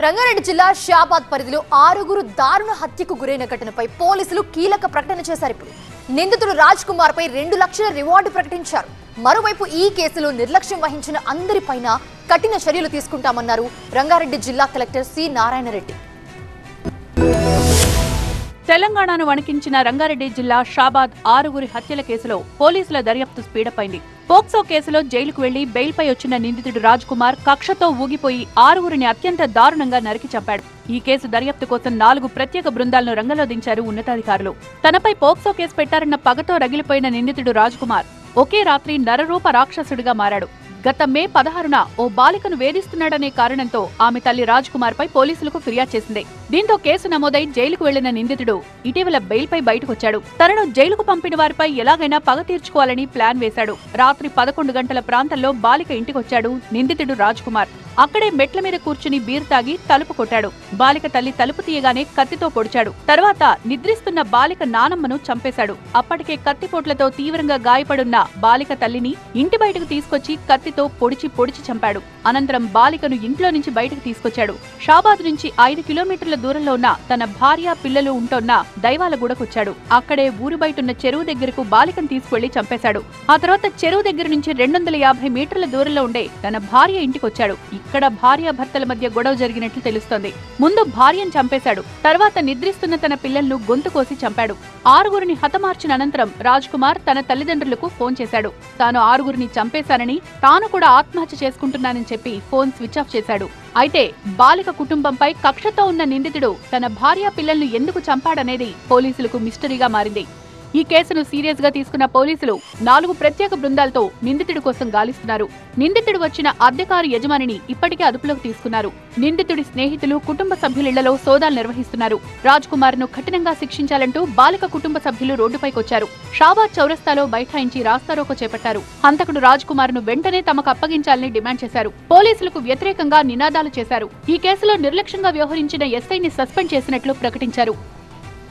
రంగారెడ్డి జిల్లా షాబాద్ పరిధిలో 6గురు దారుణ హత్యకు గురైన ఘటనపై పోలీసులు కీలక ప్రకటన చేశారు. ఇప్పుడు నిందితుడు రాజ్ కుమార్ పై 2 లక్షల రివార్డు ప్రకటించారు. మరోవైపు ఈ కేసులో నిర్లక్ష్యం వహించిన అందరిపైన కఠిన చర్యలు తీసుకుంటామన్నారు రంగారెడ్డి జిల్లా కలెక్టర్ సి నారాయణరెడ్డి. తెలంగాణను వణికించిన రంగారెడ్డి జిల్లా షాబాద్ 6గురి హత్యల కేసులో పోలీసుల దర్యాప్తు స్పీడప్ అయింది. పోక్సో కేసులో జైలుకు వెళ్లి బెయిల్పై వచ్చిన నిందితుడు రాజ్ కుమార్ కక్షతో ఊగిపోయి 6గురిని అత్యంత దారుణంగా నరికి చంపాడు. ఈ కేసు దర్యాప్తు కోసం 4 ప్రత్యేక బృందాలను రంగంలో దించారు ఉన్నతాధికారులు. తనపై పోక్సో కేసు పెట్టారన్న పగతో రగిలిపోయిన నిందితుడు రాజ్ కుమార్ ఒకే రాత్రి నరరూప రాక్షసుడిగా మారాడు. గత మే 16న ఓ బాలికను వేధిస్తున్నాడనే కారణంతో ఆమె తల్లి రాజ్ కుమార్ పై పోలీసులకు ఫిర్యాదు చేసింది. దీంతో కేసు నమోదై జైలుకు వెళ్లిన నిందితుడు ఇటీవల బెయిల్పై బయటకొచ్చాడు. తనను జైలుకు పంపిన వారిపై ఎలాగైనా పగ తీర్చుకోవాలని ప్లాన్ వేశాడు. రాత్రి 11 గంటల ప్రాంతంలో బాలిక ఇంటికొచ్చాడు నిందితుడు రాజ్ కుమార్. అక్కడే మెట్ల మీద కూర్చుని బీర్ తాగి తలుపు కొట్టాడు. బాలిక తల్లి తలుపు తీయగానే కత్తితో పొడిచాడు. తర్వాత నిద్రిస్తున్న బాలిక నానమ్మను చంపేశాడు. అప్పటికే కత్తిపోట్లతో తీవ్రంగా గాయపడున్న బాలిక తల్లిని ఇంటి బయటకు తీసుకొచ్చి కత్తితో పొడిచి చంపాడు. అనంతరం బాలికను ఇంట్లో నుంచి బయటకు తీసుకొచ్చాడు. షాబాద్ నుంచి 5 కిలోమీటర్ల దూరంలో ఉన్న తన భార్య పిల్లలు ఉంటున్న దైవాలగూడకొచ్చాడు. అక్కడే ఊరు బయటున్న చెరువు దగ్గరకు బాలికను తీసుకువెళ్లి చంపేశాడు. ఆ తర్వాత చెరువు దగ్గర నుంచి 250 మీటర్ల దూరంలో ఉండే తన భార్య ఇంటికొచ్చాడు. ఇక్కడ భార్యాభర్తల మధ్య గొడవ జరిగినట్లు తెలుస్తోంది. ముందు భార్యను చంపేశాడు. తర్వాత నిద్రిస్తున్న తన పిల్లలను గొంతు కోసి చంపాడు. 6గురిని హతమార్చిన అనంతరం రాజ్ కుమార్ తన తల్లిదండ్రులకు ఫోన్ చేశాడు. తాను 6గురిని చంపేశానని, తాను కూడా ఆత్మహత్య చేసుకుంటున్నానని చెప్పి ఫోన్ స్విచ్ ఆఫ్ చేశాడు. అయితే బాలిక కుటుంబంపై కక్షతో ఉన్న నిందితుడు తన భార్య పిల్లలను ఎందుకు చంపాడనేది పోలీసులకు మిస్టరీగా మారింది. ఈ కేసును సీరియస్ గా తీసుకున్న పోలీసులు 4 ప్రత్యేక బృందాలతో నిందితుడి కోసం గాలిస్తున్నారు. నిందితుడు వచ్చిన అద్దె కారు యజమానిని ఇప్పటికే అదుపులోకి తీసుకున్నారు. నిందితుడి స్నేహితులు, కుటుంబ సభ్యులిళ్లలో సోదాలు నిర్వహిస్తున్నారు. రాజ్ కుమార్ ను కఠినంగా శిక్షించాలంటూ బాలిక కుటుంబ సభ్యులు రోడ్డుపైకొచ్చారు. షాబాద్ చౌరస్తాలో బైఠాయించి రాస్తారోకో చేపట్టారు. హంతకుడు రాజ్ కుమార్ ను వెంటనే తమకు అప్పగించాలని డిమాండ్ చేశారు. పోలీసులకు వ్యతిరేకంగా నినాదాలు చేశారు. ఈ కేసులో నిర్లక్ష్యంగా వ్యవహరించిన ఎస్ఐని సస్పెండ్ చేసినట్లు ప్రకటించారు.